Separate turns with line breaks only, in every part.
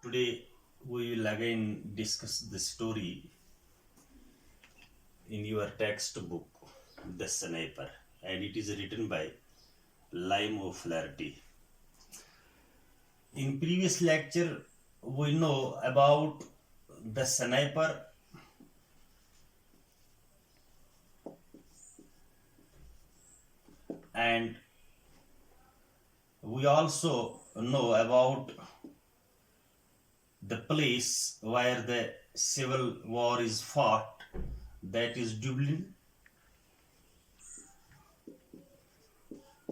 Today we will again discuss the story in your textbook, The Sniper, and it is written by O Flarahty. In previous lecture, we know about the sniper and we also know about the place where the civil war is fought, that is Dublin,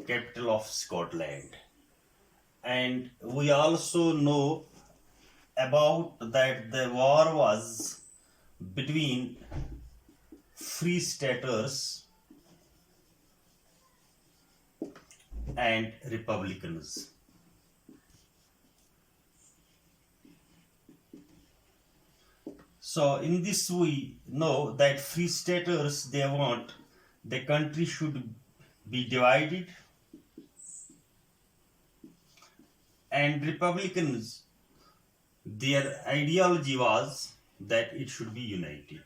capital of Scotland. And we also know about that the war was between free staters and republicans. So in this we know that free staters, they want the country should be divided, and republicans, their ideology was that it should be united.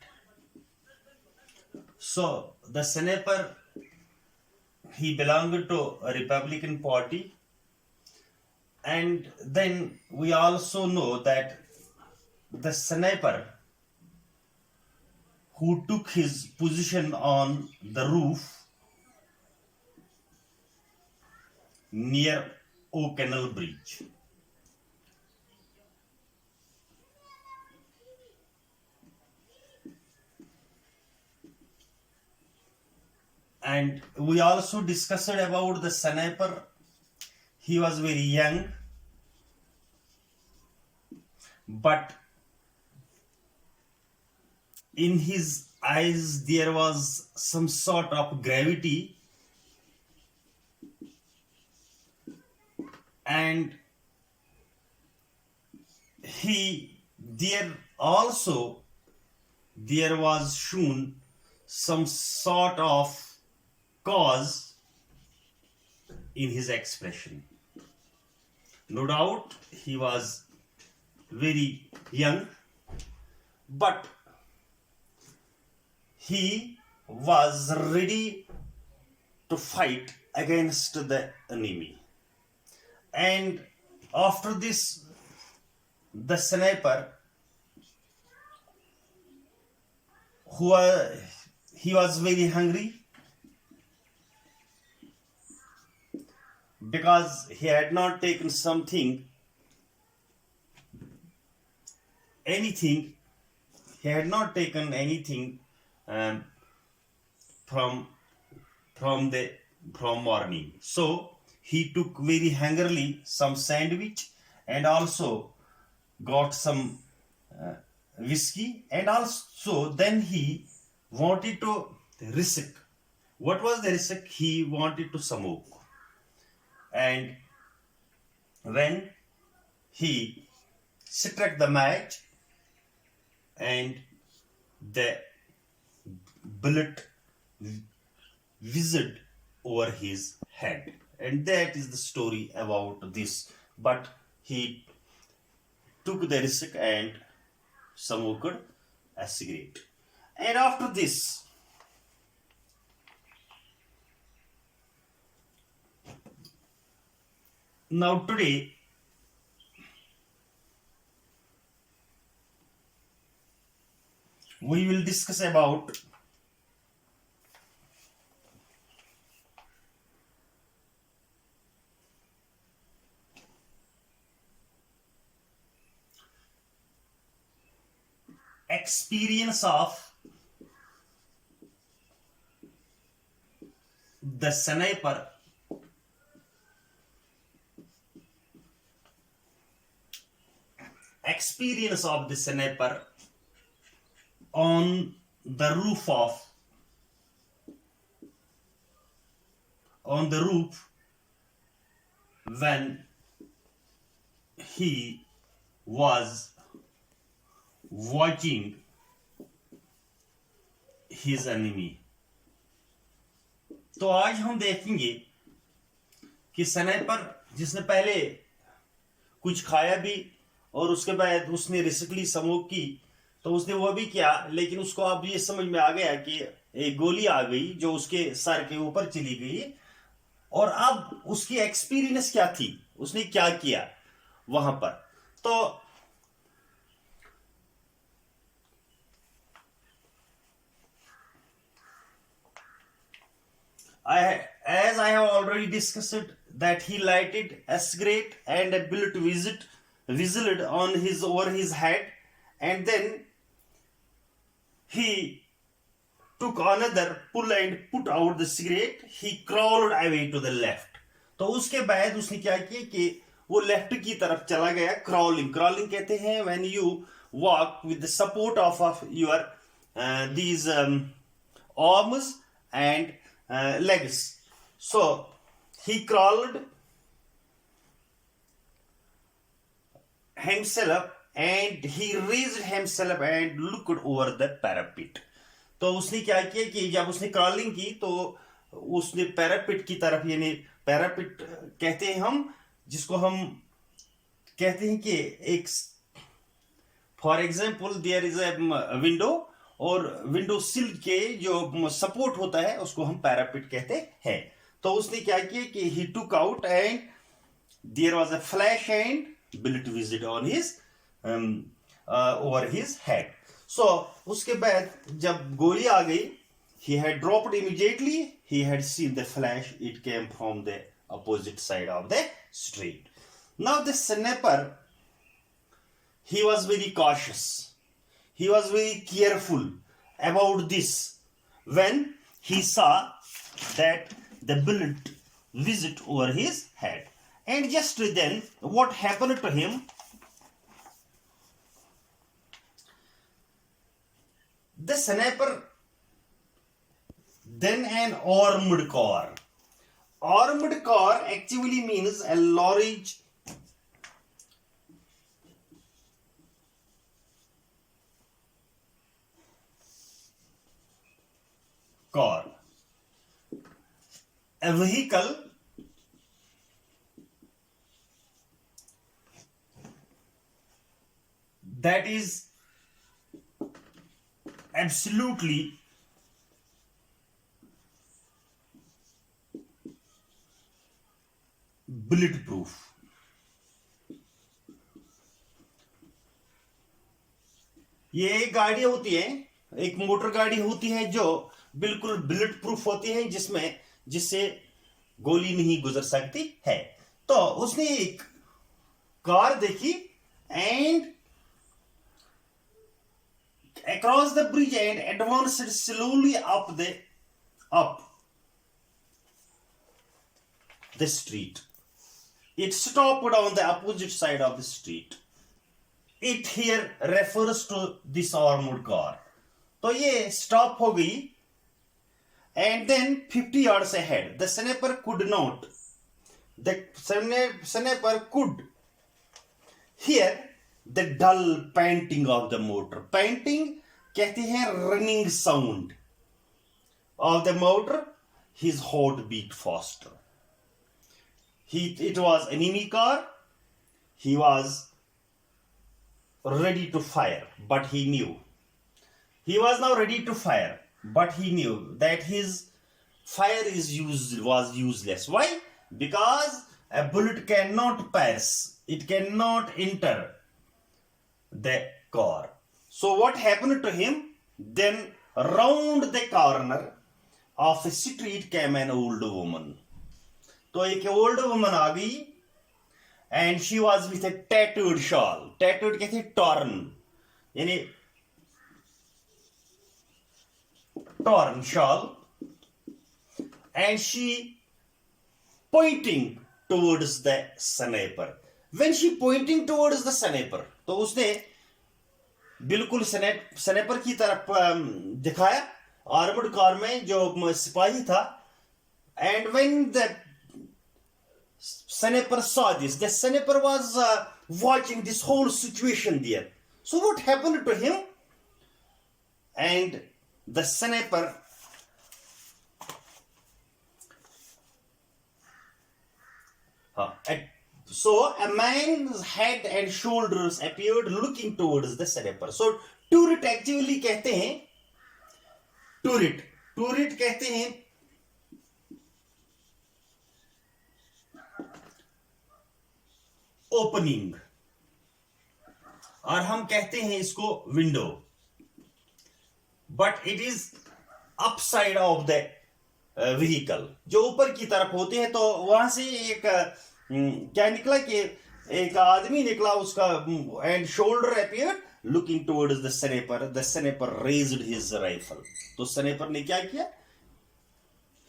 So the sniper, he belonged to a Republican party, and then we also know that the sniper who took his position on the roof near O Canal Bridge. And we also discussed about the sniper. He was very young, but in his eyes there was some sort of gravity, and there was shown some sort of cause in his expression. No doubt he was very young, but he was ready to fight against the enemy. And after this, the sniper, he was very hungry because he had not taken anything. He had not taken anything from morning. So he took very hungrily some sandwich and also got some whiskey, and also then he wanted to risk. What was the risk? He wanted to smoke. And when he struck the match, and the bullet whizzed over his head, and that is the story about this. But he took the risk and smoked a cigarette. And after this, now today, we will discuss about experience of the sniper on the roof when he was watching his enemy. तो आज हम देखेंगे कि sniper जिसने पहले कुछ खाया भी और उसके बाद उसने रिस्कली स्मोक की, तो उसने वो भी किया, लेकिन उसको अब ये समझ में आ गया कि एक गोली आ गई जो उसके सर के ऊपर चली गई। और अब उसकी एक्सपीरियंस क्या थी, उसने क्या किया वहां पर। तो as I have already discussed that he lighted a cigarette and a bullet whistled on his over his head, and then he took another pull and put out the cigarette. He crawled away to the left. तो उसके बाद उसने क्या किया कि वो left की तरफ चला गया। क्रॉलिंग, क्रॉलिंग कहते हैं when you walk with the support of your these arms and legs. So he crawled himself and he raised himself and looked over the parapet. तो उसने क्या किया कि जब उसने क्रॉलिंग की तो उसने पैरापिट की तरफ, यानी पैरापिट कहते हैं हम जिसको हम कहते हैं कि एक, for example there is a window, और विंडो सिल के जो सपोर्ट होता है उसको हम पैरापिट कहते हैं। तो उसने क्या किया कि he took out and there was a flash and bullet whizzed on his over his head. So उसके बाद जब गोली आ गई, he had dropped immediately. He had seen the flash. It came from the opposite side of the street. Now the sniper, he was very cautious. He was very careful about this when he saw that the bullet whizzed over his head. And just then, what happened to him? The sniper, then an armored car. Armored car actually means a large car, a vehicle that is absolutely bullet proof. ये गाड़ी होती है, एक motor गाड़ी होती है जो बिल्कुल बुलेट प्रूफ होती है, जिससे गोली नहीं गुजर सकती है। तो उसने एक कार देखी and across the bridge and advanced slowly up the street. It stopped on the opposite side of the street. It here refers to this armored car. तो ये stop हो गई, and then 50 yards ahead, the sniper could hear the dull panting of the motor. Panting कहते हैं running sound of the motor. His heart beat faster. It was enemy car. He was ready to fire, but he knew. He was now ready to fire, but he knew that his fire was useless. Why? Because a bullet cannot pass. It cannot enter the car. So what happened to him? Then round the corner of a street came an old woman. तो एक old woman आ गई, and she was with A tattooed shawl. Tattooed कहते हैं torn, यानी torn shawl, and she pointing towards the sniper. When she pointing towards the sniper, तो उसने बिल्कुल sniper की तरफ दिखाया, आर्मर्ड कार में जो सिपाही था। And when the sniper saw this, the sniper was watching this whole situation there. So what happened to him? And the sniper So a man's head and shoulders appeared looking towards the sniper. So turret actually कहते हैं turret कहते हैं opening, और हम कहते हैं इसको window, but it is upside of the vehicle, जो ऊपर की तरफ होते हैं। तो वहां से एक क्या निकला कि एक आदमी निकला उसका, and shoulder appeared looking towards the sniper raised his rifle. तो स्नाइपर ने क्या किया,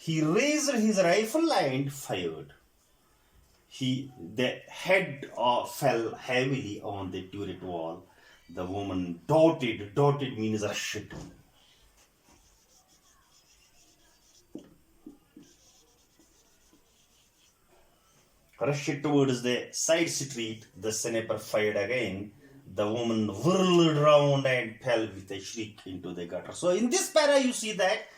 he raised his rifle and fired. The head fell heavily on the turret wall. The woman dotted means rushed. Rushed towards the side street. The sniper fired again. The woman whirled round and fell with a shriek into the gutter. So in this para you see that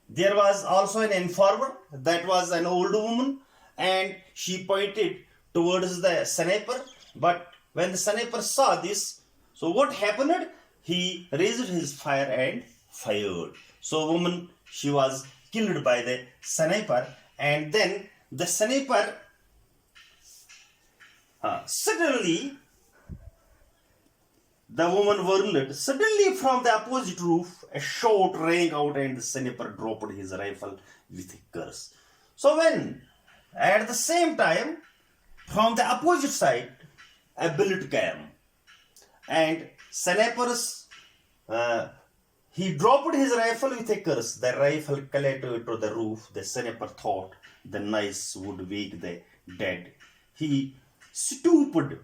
there was also an informer, that was an old woman, and she pointed towards the sniper. But when the sniper saw this, so what happened? He raised his fire and fired. So woman, she was killed by the sniper, and then the sniper suddenly, the woman whirled. Suddenly from the opposite roof, a shot rang out and the sniper dropped his rifle with a curse. So when at the same time, from the opposite side, a bullet came, and sniper's he dropped his rifle with a curse. The rifle collided to the roof. The sniper thought the noise would wake the dead. He stooped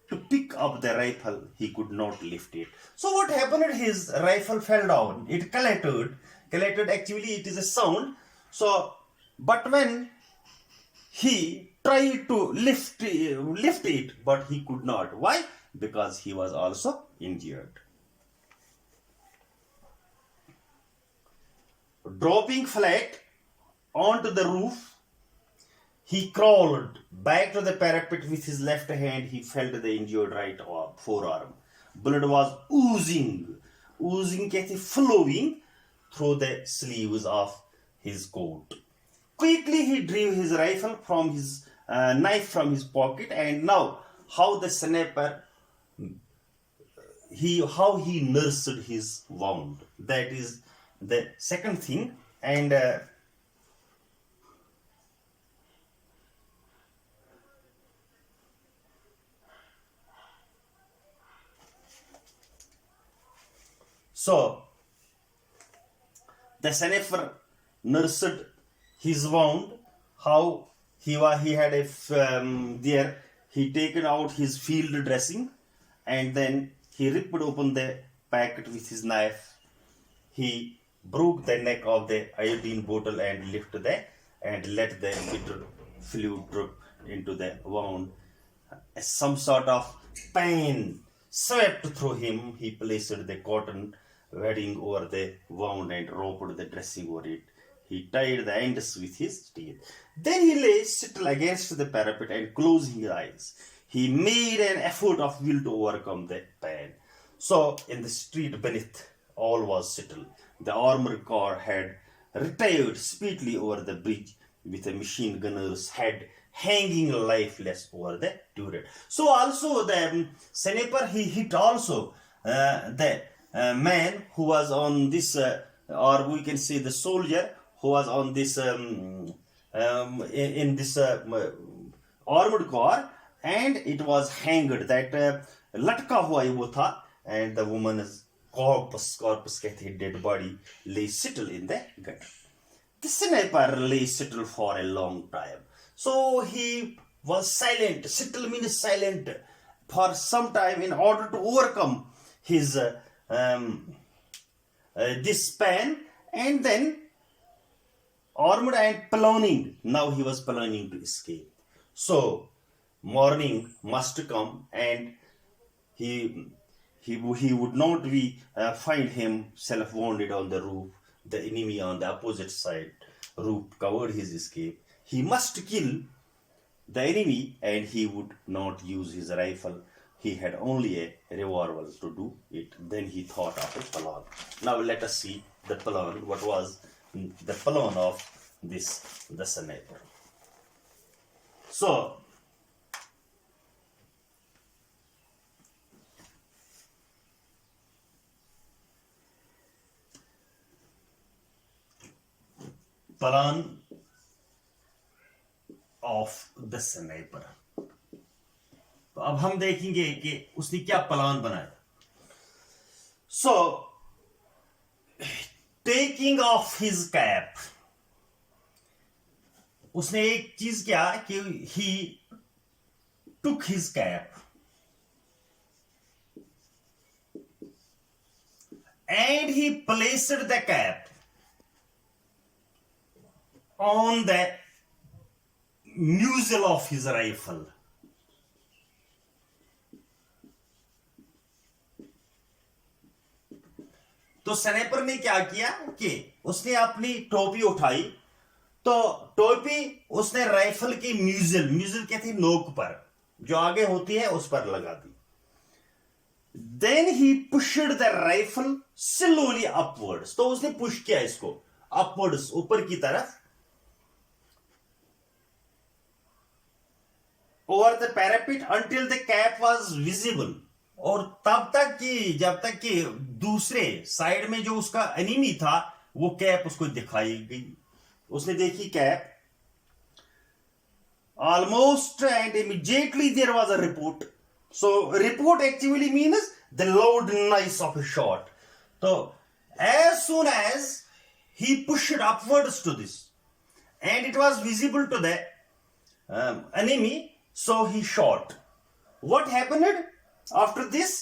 to pick up the rifle. He could not lift it. So what happened? His rifle fell down. It collided. Actually, it is a sound. So, but when he tried to lift it, but he could not. Why? Because he was also injured. Dropping flat onto the roof, he crawled back to the parapet with his left hand. He felt the injured right forearm. Blood was oozing कहते flowing through the sleeves of his coat. Quickly he drew his rifle from his knife from his pocket, and now how the sniper how he nursed his wound. That is the second thing. And so the sniper nursed his wound. How he had a there he taken out his field dressing, and then he ripped open the packet with his knife. He broke the neck of the iodine bottle and let the bitter fluid drip into the wound. Some sort of pain swept through him. He placed the cotton wadding over the wound and roped the dressing over it. He tied the ends with his teeth. Then he lay still against the parapet and closing his eyes. He made an effort of will to overcome the pain. So in the street beneath, all was settled. The armored car had retired speedily over the bridge with a machine gunner's head hanging lifeless over the turret. So also the sniper, he hit also the man who was on this, or we can say the soldier who was on this in this armored car, and it was hanged. That latka hua hi wo tha, and the woman's corpus कहते हैं dead body lay settled in the gutter. The sniper lay settled for a long time. So he was silent. Settle means silent for some time in order to overcome his this pain, and then armed and planning. Now he was planning to escape. So morning must come, and he would not be find himself wounded on the roof. The enemy on the opposite side roof covered his escape. He must kill the enemy, and he would not use his rifle. He had only a revolver to do it. Then he thought of a plan. Now let us see the plan. What was the plan of the sniper? So, plan of the sniper. तो अब हम देखेंगे कि उसने क्या plan बनाया. So, taking off his cap, उसने एक चीज किया कि he took his cap and he placed the cap on the muzzle of his rifle. तो स्नाइपर ने क्या किया कि उसने अपनी टोपी उठाई, तो टोपी उसने राइफल की म्यूजल कहते हैं नोक पर, जो आगे होती है उस पर लगा दी. Then he pushed the rifle slowly upwards. तो उसने पुश किया इसको अपवर्ड्स, ऊपर की तरफ, over the parapet until the cap was visible. और तब तक कि जब तक कि दूसरे साइड में जो उसका एनिमी था वो कैप उसको दिखाई गई. उसने देखी cap almost and immediately there was a report. So report actually means the loud noise of a shot. तो as soon as he pushed upwards to this and it was visible to the enemy, so he shot. What happened after this?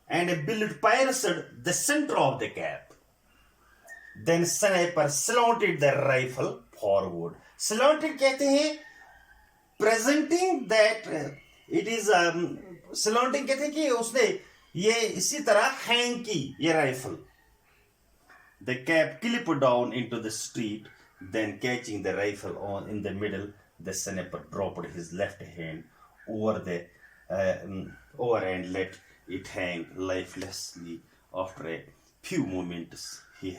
And a bullet pierced the center of the cap. Then sniper slanted the rifle forward. Slanted कहते हैं presenting that it is slanting कहते हैं कि उसने ये इसी तरह hang की ये rifle. The cap clipped down into the street. Then catching the rifle on in the middle, the sniper dropped his left hand over and let it hang lifelessly. After a few moments, he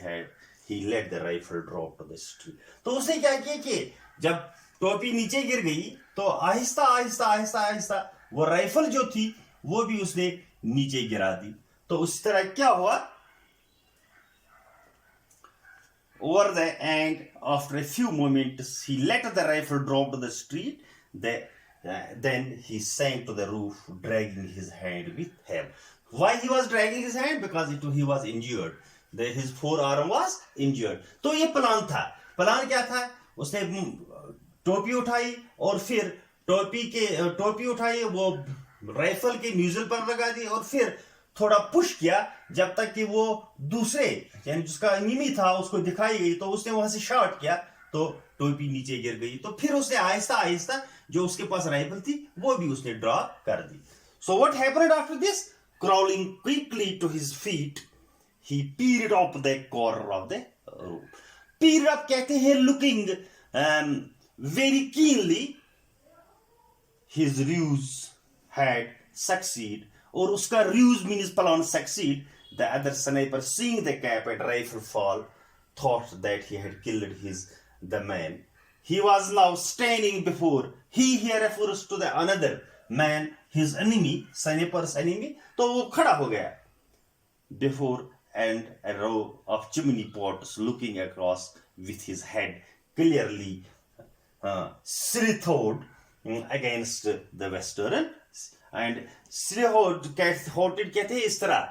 let the rifle drop to the street. तो उसने क्या किया कि जब टोपी नीचे गिर गई तो आहिस्ता आहिस्ता आहिस्ता आहिस्ता वो राइफल जो थी वो भी उसने नीचे गिरा दी. तो उस तरह क्या हुआ, over the and after a few moments he let the rifle drop to the street. Then he sank to the roof, dragging his hand with him. Why he was dragging his hand? Because he was injured. His forearm was injured. तो ये plan था. Plan क्या था? उसने टोपी उठाई और फिर टोपी उठाई, वो राइफल के म्यूजल पर लगा दी और फिर थोड़ा पुश किया जब तक कि वो दूसरे यानी जिसका एनिमी था उसको दिखाई गई. तो उसने वहां से शॉट किया तो टोपी नीचे गिर गई. तो फिर उसने आहिस्ता आहिस्ता जो उसके पास राइफल थी वो भी उसने ड्रॉ कर दी. So what happened after this? Crawling quickly to his feet, he peered up the corner of the room. Peered up कहते हैं looking very keenly. His ruse had succeed. और उसका ruse means plan succeed. The other sniper seeing the cap and rifle fall thought that he had killed the man. He was now standing before. He here refers to the another man, his enemy, sniper's enemy. तो वो खड़ा हो गया before and a row of chimney pots looking across with his head clearly slithowed against the western. And slithowed कहते हैं इस तरह,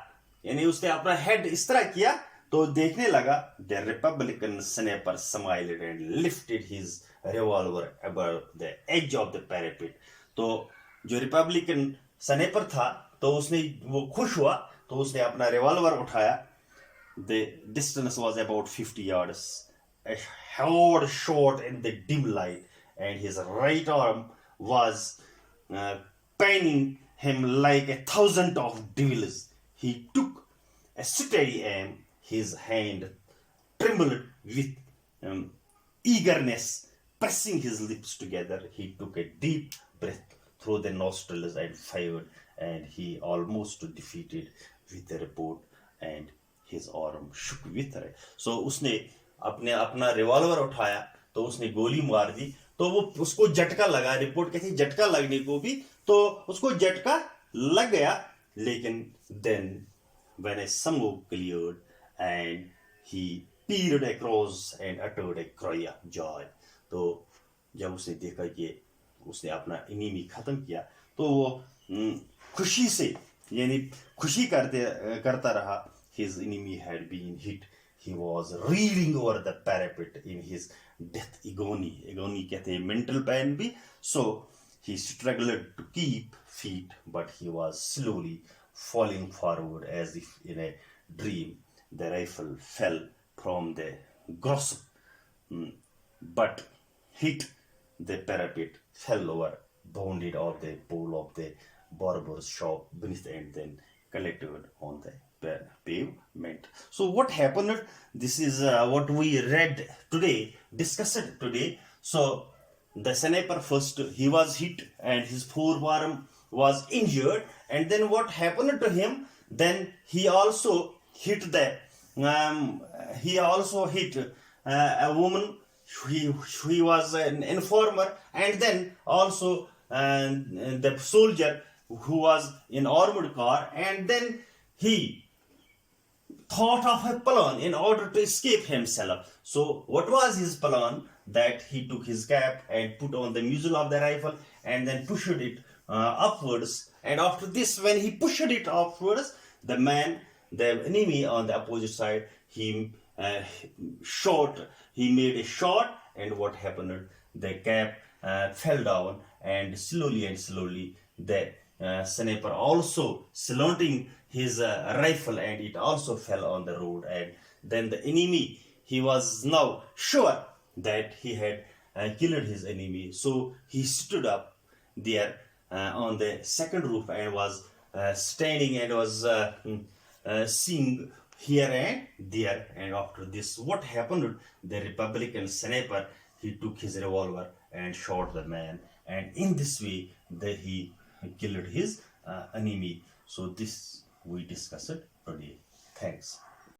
यानी उसने अपना हेड इस तरह किया तो देखने लगा. The Republican sniper smiled and lifted his revolver above the edge of the parapet. तो जो रिपब्लिकन स्नाइपर था तो उसने वो खुश हुआ तो उसने अपना रिवॉल्वर उठाया. The distance was about 50 yards. A hard shot in the dim light, and his right arm was pinning him like 1,000 of devils. He took a steady aim. His hand trembled with eagerness. pressing his lips together, he took a deep breath through the nostrils and fired, and he almost defeated with a report, and his arm shook with it. So उसने अपने अपना revolver उठाया, तो उसने गोली मार दी, तो वो उसको झटका लगा. रिपोर्ट कहती झटका लगने को भी, तो उसको झटका लग गया. लेकिन then when a smoke cleared and he peered across and uttered a cry of joy, तो जब उसने देखा कि उसने अपना एनिमी खत्म किया, तो वो खुशी से, यानी खुशी करता रहा. His enemy had been hit. He was reeling over the parapet in his death agony. Agony कहते हैं mental pain भी. So he struggled to keep feet, but he was slowly falling forward as if in a dream. The rifle fell from the grasp, but hit the parapet, fell over, bounded off the pole of the barber's shop beneath, and then collected on the pavement. So what happened? This is what we read today, discussed today. So the sniper first, he was hit and his forearm was injured, and then what happened to him? Then he also hit a woman. He was an informer, and then also the soldier who was in armored car, and then he thought of a plan in order to escape himself. So what was his plan? That he took his cap and put on the muzzle of the rifle and then pushed it upwards. And after this, when he pushed it upwards, the enemy on the opposite side, he made a shot, and what happened? The cap fell down, and slowly the sniper also slanting his rifle, and it also fell on the road. And then the enemy, he was now sure that he had killed his enemy, so he stood up there on the second roof and was standing and was seeing here and there. And after this, what happened? The Republican sniper, he took his revolver and shot the man, and in this way he killed his enemy. So this we discussed today. Thanks.